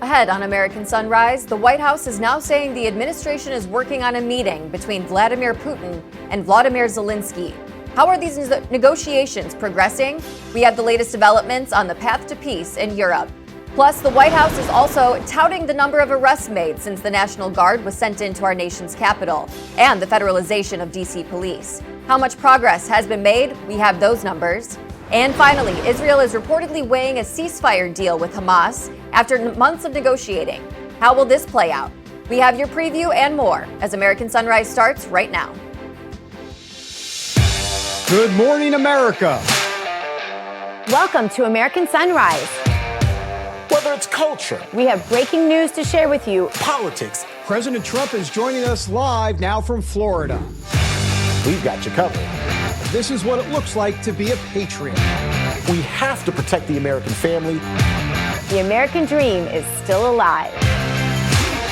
Ahead on American Sunrise, the White House is now saying the administration is working on a meeting between Vladimir Putin and Volodymyr Zelensky. How are these negotiations progressing? We have the latest developments on the path to peace in Europe. Plus, the White House is also touting the number of arrests made since the National Guard was sent into our nation's capital and the federalization of D.C. police. How much progress has been made? We have those numbers. And finally, Israel is reportedly weighing a ceasefire deal with Hamas after months of negotiating. How will this play out? We have your preview and more as American Sunrise starts right now. Good morning, America. Welcome to American Sunrise. Whether it's culture, we have breaking news to share with you. Politics. President Trump is joining us live now from Florida. We've got you covered. This is what it looks like to be a patriot. We have to protect the American family. The American dream is still alive.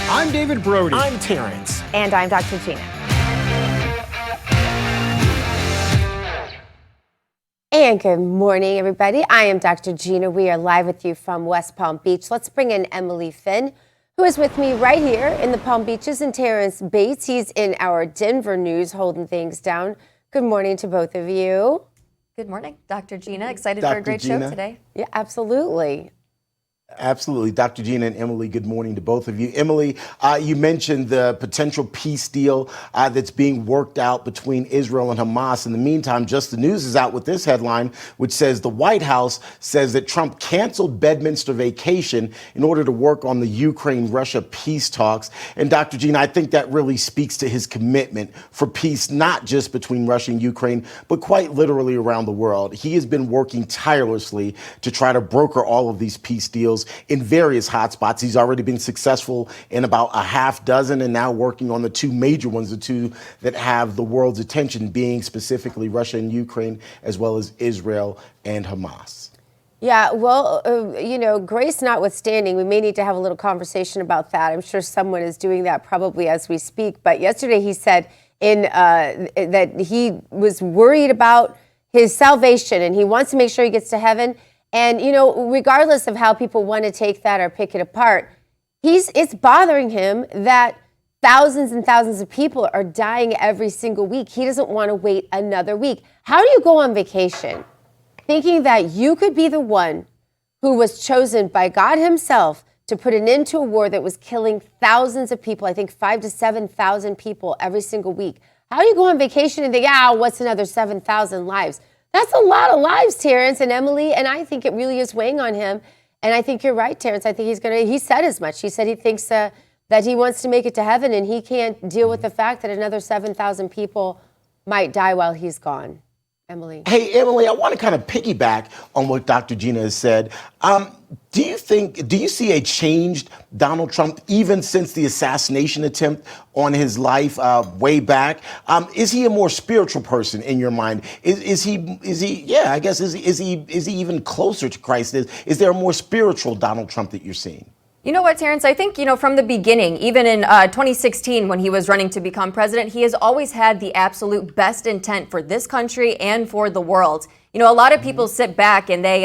I'm David Brody. I'm Terrence. And I'm Dr. Gina. And good morning, everybody. I am Dr. Gina. We are live with you from West Palm Beach. Let's bring in Emily Finn, who is with me right here in the Palm Beaches, and Terrence Bates. He's in our Denver news, holding things down. Good morning to both of you. Good morning, Dr. Gina. Excited for a great show today. Yeah, absolutely. Absolutely. Dr. Gina and Emily, good morning to both of you. Emily, you mentioned the potential peace deal that's being worked out between Israel and Hamas. In the meantime, Just the News is out with this headline, which says the White House says that Trump canceled Bedminster vacation in order to work on the Ukraine-Russia peace talks. And Dr. Gina, I think that really speaks to his commitment for peace, not just between Russia and Ukraine, but quite literally around the world. He has been working tirelessly to try to broker all of these peace deals in various hotspots. He's already been successful in about a half dozen and now working on the two major ones, the two that have the world's attention, being specifically Russia and Ukraine, as well as Israel and Hamas. Yeah, well, grace notwithstanding, we may need to have a little conversation about that. I'm sure someone is doing that probably as we speak. But yesterday he said that he was worried about his salvation and he wants to make sure he gets to heaven. And, regardless of how people want to take that or pick it apart, it's bothering him that thousands and thousands of people are dying every single week. He doesn't want to wait another week. How do you go on vacation thinking that you could be the one who was chosen by God himself to put an end to a war that was killing thousands of people, I think 5,000 to 7,000 people every single week? How do you go on vacation and think, what's another 7,000 lives? That's a lot of lives, Terrence and Emily, and I think it really is weighing on him. And I think you're right, Terrence. I think he said as much. He said he thinks that he wants to make it to heaven and he can't deal with the fact that another 7,000 people might die while he's gone. Emily. Hey, Emily, I want to kind of piggyback on what Dr. Gina has said. Do you see a changed Donald Trump even since the assassination attempt on his life way back? Is he a more spiritual person in your mind? Is he even closer to Christ? Is there a more spiritual Donald Trump that you're seeing? You know what, Terrence? I think, from the beginning, even in 2016, when he was running to become president, he has always had the absolute best intent for this country and for the world. A lot of people sit back and they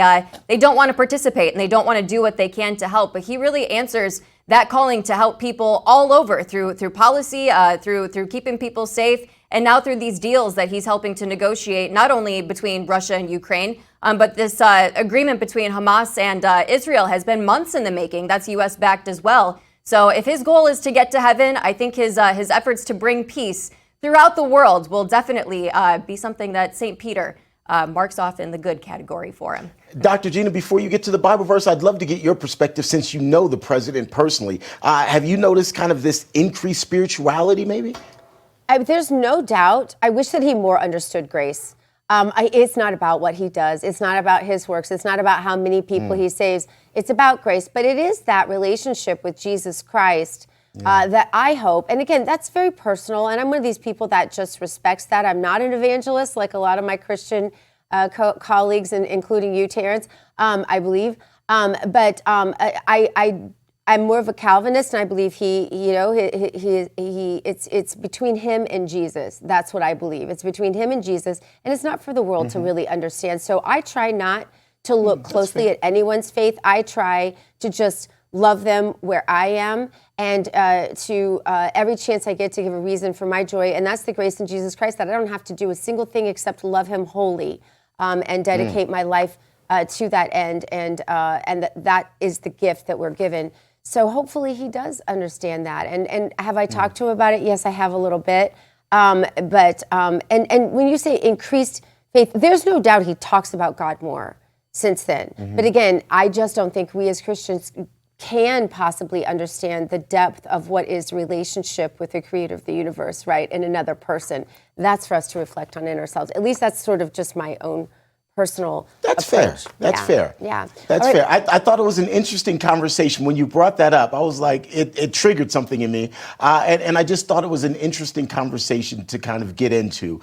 don't want to participate and they don't want to do what they can to help. But he really answers that calling to help people all over through policy, through keeping people safe, and now through these deals that he's helping to negotiate, not only between Russia and Ukraine, but this agreement between Hamas and Israel has been months in the making. That's U.S. backed as well. So if his goal is to get to heaven, I think his efforts to bring peace throughout the world will definitely be something that St. Peter marks off in the good category for him. Dr. Gina, before you get to the Bible verse, I'd love to get your perspective since you know the president personally. Have you noticed kind of this increased spirituality maybe? There's no doubt. I wish that he more understood grace. It's not about what he does. It's not about his works. It's not about how many people he saves. It's about grace. But it is that relationship with Jesus Christ that I hope, and again, that's very personal, and I'm one of these people that just respects that. I'm not an evangelist like a lot of my Christian colleagues, and including you, Terrence, I believe. But I'm more of a Calvinist, and I believe it's between him and Jesus. That's what I believe. It's between him and Jesus, and it's not for the world to really understand. So I try not to look closely at anyone's faith. I try to just love them where I am, and to every chance I get to give a reason for my joy. And that's the grace in Jesus Christ, that I don't have to do a single thing except love him wholly and dedicate my life to that end. And that is the gift that we're given. So hopefully he does understand that. And have I talked to him about it? Yes, I have a little bit. But when you say increased faith, there's no doubt he talks about God more since then. But again, I just don't think we as Christians can possibly understand the depth of what is relationship with the creator of the universe, right? And another person. That's for us to reflect on in ourselves. At least that's sort of just my own personal That's approach. fair. That's fair. Yeah. That's All right. fair. I thought it was an interesting conversation. When you brought that up, I was like, it triggered something in me. And I just thought it was an interesting conversation to kind of get into.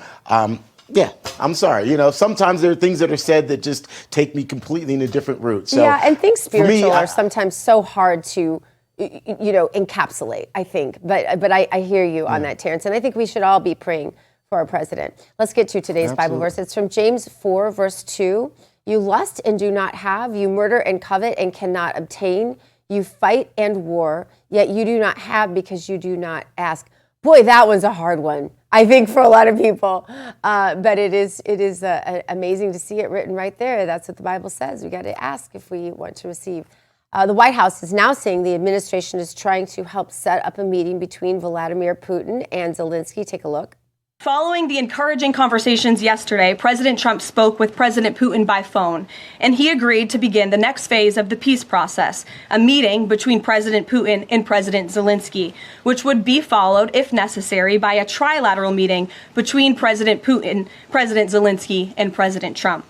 Yeah, I'm sorry. You know, sometimes there are things that are said that just take me completely in a different route. So yeah, and things spiritual me, are sometimes so hard to, encapsulate, I think. But I hear you on that, Terrence. And I think we should all be praying for our president. Let's get to today's Bible verse. It's from James 4, verse 2. You lust and do not have. You murder and covet and cannot obtain. You fight and war, yet you do not have because you do not ask. Boy, that one's a hard one, I think, for a lot of people. But it is amazing to see it written right there. That's what the Bible says. We got to ask if we want to receive. The White House is now saying the administration is trying to help set up a meeting between Vladimir Putin and Zelensky. Take a look. Following the encouraging conversations yesterday, President Trump spoke with President Putin by phone, and he agreed to begin the next phase of the peace process, a meeting between President Putin and President Zelensky, which would be followed, if necessary, by a trilateral meeting between President Putin, President Zelensky, and President Trump.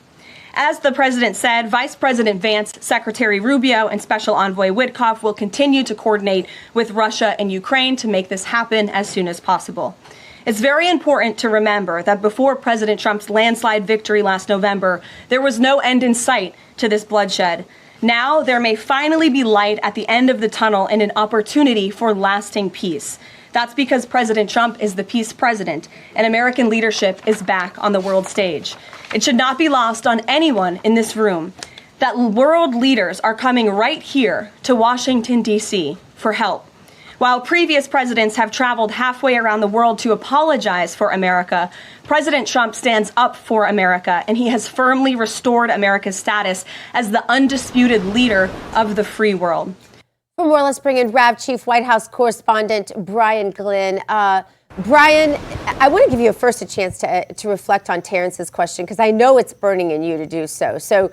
As the president said, Vice President Vance, Secretary Rubio, and Special Envoy Witkoff will continue to coordinate with Russia and Ukraine to make this happen as soon as possible. It's very important to remember that before President Trump's landslide victory last November, there was no end in sight to this bloodshed. Now there may finally be light at the end of the tunnel and an opportunity for lasting peace. That's because President Trump is the peace president, and American leadership is back on the world stage. It should not be lost on anyone in this room that world leaders are coming right here to Washington, D.C. for help. While previous presidents have traveled halfway around the world to apologize for America, President Trump stands up for America, and he has firmly restored America's status as the undisputed leader of the free world. For more, let's bring in RAV Chief White House correspondent Brian Glynn. Brian, I want to give you first a chance to reflect on Terrence's question, because I know it's burning in you to do so. So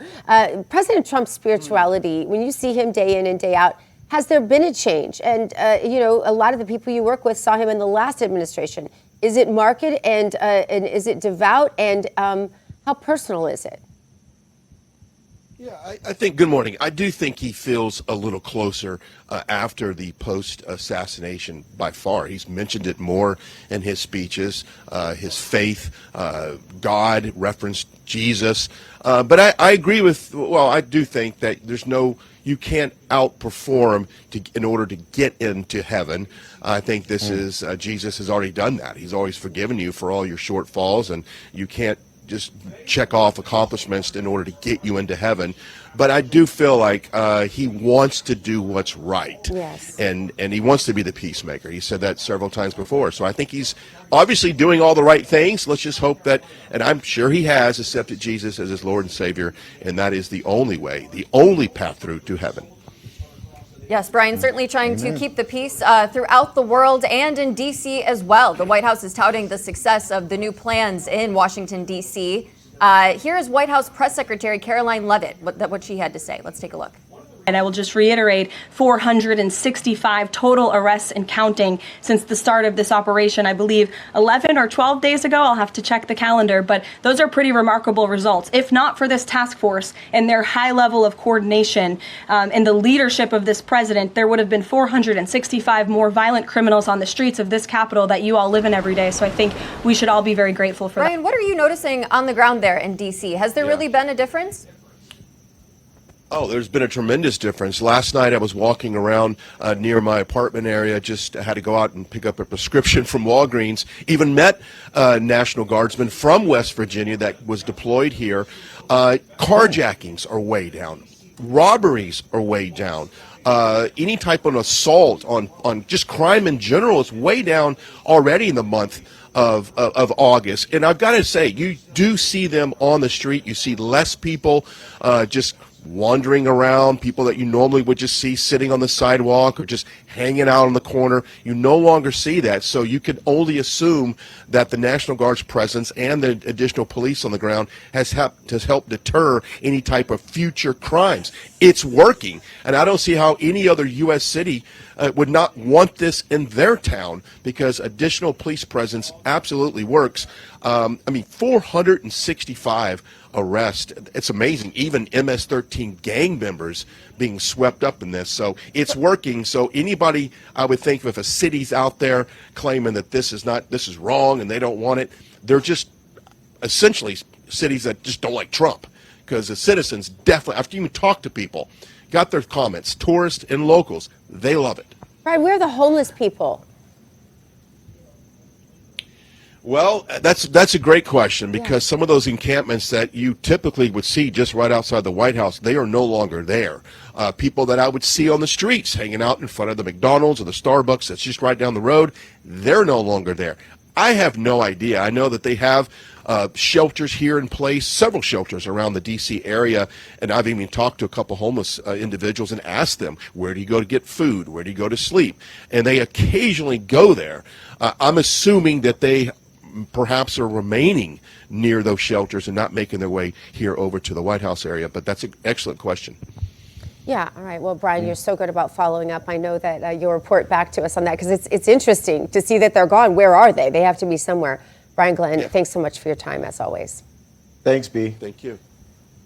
President Trump's spirituality, when you see him day in and day out, has there been a change? And, a lot of the people you work with saw him in the last administration. Is it marked and is it devout? And how personal is it? Yeah, I think, good morning. I do think he feels a little closer after the post-assassination by far. He's mentioned it more in his speeches, his faith, God, referenced Jesus. But I agree with, I do think that you can't outperform in order to get into heaven. I think this is, Jesus has already done that. He's always forgiven you for all your shortfalls, and you can't just check off accomplishments in order to get you into heaven. But I do feel like he wants to do what's right. Yes. And he wants to be the peacemaker. He said that several times before. So I think he's obviously doing all the right things. Let's just hope that, and I'm sure he has accepted Jesus as his Lord and Savior, and that is the only way, the only path through to heaven. Yes, Brian, certainly trying to keep the peace throughout the world and in D.C. as well. The White House is touting the success of the new plans in Washington, D.C. Here is White House Press Secretary Caroline Leavitt, what she had to say. Let's take a look. And I will just reiterate, 465 total arrests and counting since the start of this operation. I believe 11 or 12 days ago, I'll have to check the calendar, but those are pretty remarkable results. If not for this task force and their high level of coordination and the leadership of this president, there would have been 465 more violent criminals on the streets of this capital that you all live in every day. So I think we should all be very grateful for that. Brian, what are you noticing on the ground there in D.C.? Has there really been a difference? Oh, there's been a tremendous difference. Last night I was walking around near my apartment area, just had to go out and pick up a prescription from Walgreens, even met a National Guardsman from West Virginia that was deployed here. Carjackings are way down. Robberies are way down. any type of assault on just crime in general is way down already in the month of August. And I've got to say, you do see them on the street. You see less people just wandering around, people that you normally would just see sitting on the sidewalk or just hanging out on the corner. You no longer see that, so you can only assume that the National Guard's presence and the additional police on the ground has helped deter any type of future crimes. It's working, and I don't see how any other U.S. city would not want this in their town, because additional police presence absolutely works. 465 arrests. It's amazing. Even MS-13 gang members being swept up in this. So it's working. So anybody, I would think, if a city's out there claiming that this is wrong and they don't want it, they're just essentially cities that just don't like Trump, because the citizens definitely, after you even talk to people, got their comments, tourists and locals, they love it. Right, where are the homeless people? Well, that's a great question, because some of those encampments that you typically would see just right outside the White House, they are no longer there. People that I would see on the streets hanging out in front of the McDonald's or the Starbucks that's just right down the road, they're no longer there. I have no idea. I know that they have shelters here in place, several shelters around the D.C. area, and I've even talked to a couple homeless individuals and asked them, where do you go to get food? Where do you go to sleep? And they occasionally go there. I'm assuming that they perhaps are remaining near those shelters and not making their way here over to the White House area, but that's an excellent question. Yeah, all right. Well, Brian, you're so good about following up. I know that you'll report back to us on that, because it's interesting to see that they're gone. Where are they? They have to be somewhere. Brian Glenn, thanks so much for your time, as always. Thanks, B. Thank you.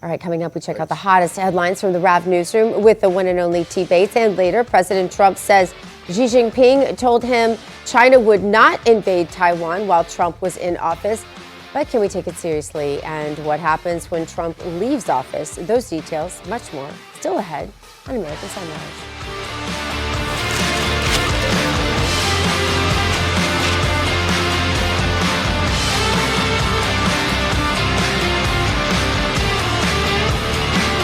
All right, coming up, we check out the hottest headlines from the RAV newsroom with the one and only T. Bates. And later, President Trump says Xi Jinping told him China would not invade Taiwan while Trump was in office. But can we take it seriously? And what happens when Trump leaves office? Those details, much more, still ahead on American Sunrise.